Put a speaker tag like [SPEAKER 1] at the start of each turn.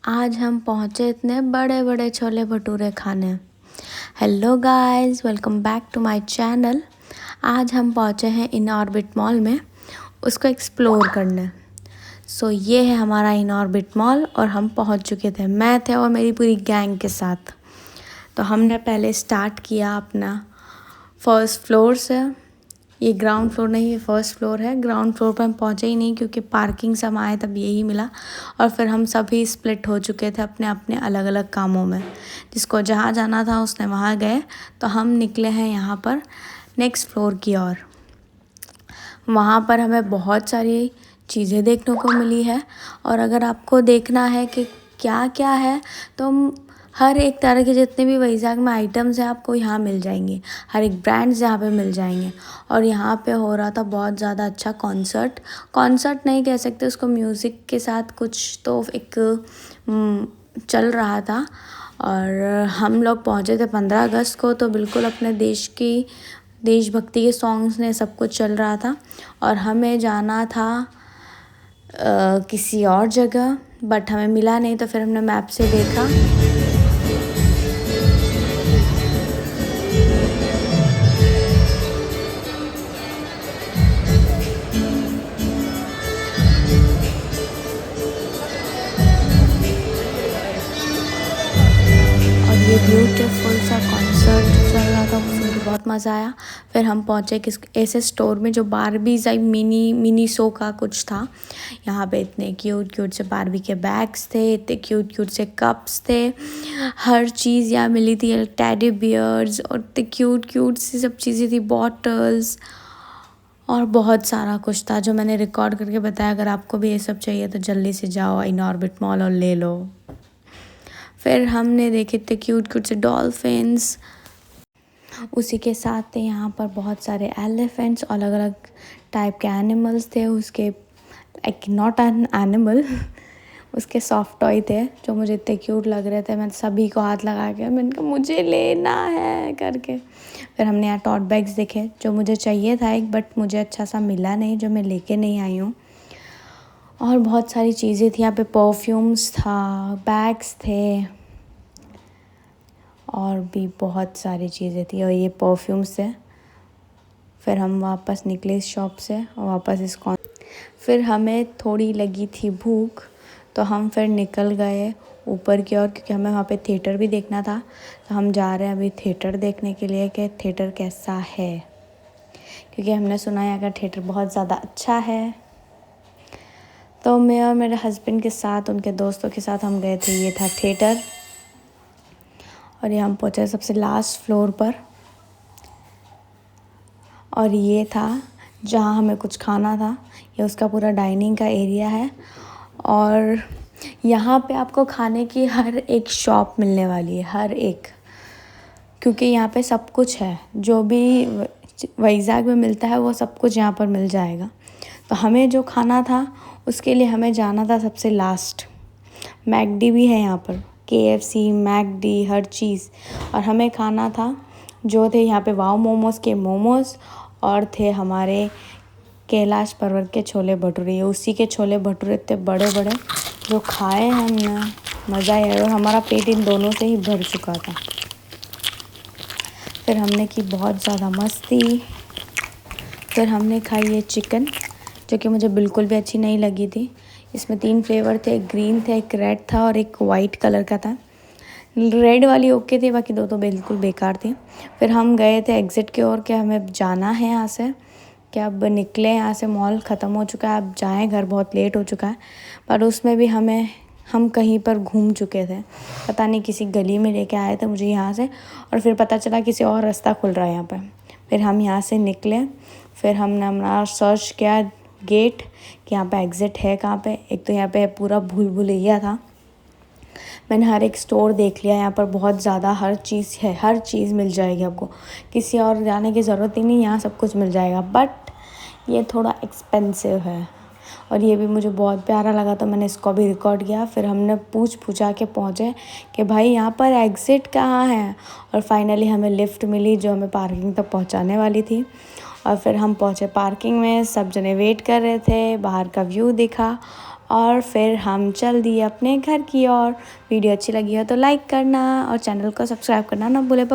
[SPEAKER 1] आज हम पहुँचे इतने बड़े बड़े छोले भटूरे खाने। Hello guys, welcome back to my channel. आज हम पहुँचे हैं इन ऑर्बिट मॉल में उसको एक्सप्लोर करने। ये है हमारा इन ऑर्बिट मॉल और हम पहुँच चुके थे। मैं थे और मेरी पूरी गैंग के साथ। तो हमने पहले स्टार्ट किया अपना फर्स्ट फ्लोर से। ये ग्राउंड फ्लोर नहीं, ये फर्स्ट फ्लोर है। ग्राउंड फ्लोर पर हम पहुँचे ही नहीं क्योंकि पार्किंग से हम आए तब यही मिला। और फिर हम सभी स्प्लिट हो चुके थे अपने अपने अलग अलग कामों में। जिसको जहाँ जाना था उसने वहाँ गए। तो हम निकले हैं यहाँ पर नेक्स्ट फ्लोर की ओर। वहाँ पर हमें बहुत सारी चीज़ें देखने को मिली है। और अगर आपको देखना है कि क्या क्या है तो हर एक तरह के जितने भी वैजाग में आइटम्स हैं आपको यहाँ मिल जाएंगे। हर एक ब्रांड्स यहाँ पे मिल जाएंगे। और यहाँ पे हो रहा था बहुत ज़्यादा अच्छा कॉन्सर्ट नहीं कह सकते उसको, म्यूज़िक के साथ कुछ तो एक चल रहा था। और हम लोग पहुँचे थे 15 अगस्त को, तो बिल्कुल अपने देशभक्ति के सॉन्ग्स ने सब कुछ चल रहा था। और हमें जाना था किसी और जगह, बट हमें मिला नहीं। तो फिर हमने मैप से देखा। ये ब्यूटीफुल सा कॉन्सर्ट चल रहा था, उसमें भी बहुत मज़ा आया। फिर हम पहुँचे किस ऐसे स्टोर में जो बारबी मिनी शो का कुछ था। यहाँ पे इतने क्यूट से बारबी के बैग्स थे, इतने क्यूट से कप्स थे। हर चीज़ यहाँ मिली थी, टेडी बियर्स और इतने क्यूट सी सब चीज़ें थी, बॉटल्स और बहुत सारा कुछ था जो मैंने रिकॉर्ड करके बताया। अगर आपको भी ये सब चाहिए तो जल्दी से जाओ इन ऑर्बिट मॉल और ले लो। फिर हमने देखे थे क्यूट से डॉल्फिन्स। उसी के साथ यहाँ पर बहुत सारे एलिफेंट्स, अलग अलग टाइप के एनिमल्स थे। उसके नॉट एन एनिमल उसके सॉफ्ट टॉय थे जो मुझे इतने क्यूट लग रहे थे। मैं सभी को हाथ लगा के मैंने कहा मुझे लेना है करके। फिर हमने यहाँ टॉट बैग्स देखे जो मुझे चाहिए था एक, बट मुझे अच्छा सा मिला नहीं, जो मैं लेके नहीं आई हूँ। और बहुत सारी चीज़ें थी यहाँ पे, परफ्यूम्स था, बैग्स थे और भी बहुत सारी चीज़ें थी। और ये परफ्यूम्स थे। फिर हम वापस निकले इस शॉप से और वापस फिर हमें थोड़ी लगी थी भूख, तो हम फिर निकल गए ऊपर की ओर क्योंकि हमें वहाँ पे थिएटर भी देखना था। तो हम जा रहे हैं अभी थिएटर देखने के लिए कि थिएटर कैसा है, क्योंकि हमने सुना है अगर थिएटर बहुत ज़्यादा अच्छा है। तो मैं और मेरे हस्बैंड के साथ, उनके दोस्तों के साथ हम गए थे। ये था थिएटर और ये हम पहुँचे सबसे लास्ट फ्लोर पर। और ये था जहाँ हमें कुछ खाना था। ये उसका पूरा डाइनिंग का एरिया है। और यहाँ पे आपको खाने की हर एक शॉप मिलने वाली है, हर एक, क्योंकि यहाँ पे सब कुछ है। जो भी वैजाग में मिलता है वो सब कुछ यहाँ पर मिल जाएगा। तो हमें जो खाना था उसके लिए हमें जाना था सबसे लास्ट। मैकडी भी है यहाँ पर, KFC, मैकडी, हर चीज़। और हमें खाना था जो थे यहाँ पे वाव मोमोज़ के मोमोज़ और थे हमारे कैलाश पर्वत के छोले भटूरे। उसी के छोले भटूरे इतने बड़े बड़े जो खाए हमने, मज़ा ही आया। और हमारा पेट इन दोनों से ही भर चुका था। फिर हमने की बहुत ज़्यादा मस्ती। फिर हमने खाई ये चिकन जो कि मुझे बिल्कुल भी अच्छी नहीं लगी थी। इसमें 3 फ्लेवर थे, एक ग्रीन था, एक रेड था और एक वाइट कलर का था। रेड वाली ओके थी, बाकी 2 तो बिल्कुल बेकार थी। फिर हम गए थे एग्ज़िट की ओर कि हमें जाना है यहाँ से, कि अब निकले यहाँ से, मॉल ख़त्म हो चुका है, अब जाएं घर, बहुत लेट हो चुका है। पर उसमें भी हम कहीं पर घूम चुके थे, पता नहीं किसी गली में लेके आए थे मुझे यहाँ से, और फिर पता चला किसी और रास्ता खुल रहा है यहाँ पर। फिर हम यहाँ से निकले। फिर हमने हमारा सर्च किया गेट कि यहाँ पे एग्ज़िट है कहाँ पे। एक तो यहाँ पे पूरा भूल भुलैया था। मैंने हर एक स्टोर देख लिया, यहाँ पर बहुत ज़्यादा हर चीज़ है, हर चीज़ मिल जाएगी आपको, किसी और जाने की ज़रूरत ही नहीं, यहाँ सब कुछ मिल जाएगा। बट ये थोड़ा एक्सपेंसिव है और ये भी मुझे बहुत प्यारा लगा तो मैंने इसको भी रिकॉर्ड किया। फिर हमने पूछा के पहुँचे कि भाई यहाँ पर एग्ज़िट कहाँ है, और फाइनली हमें लिफ्ट मिली जो हमें पार्किंग तक पहुँचाने वाली थी। और फिर हम पहुँचे पार्किंग में, सब जने वेट कर रहे थे, बाहर का व्यू दिखा और फिर हम चल दिए अपने घर की ओर। वीडियो अच्छी लगी हो तो लाइक करना और चैनल को सब्सक्राइब करना ना भूले।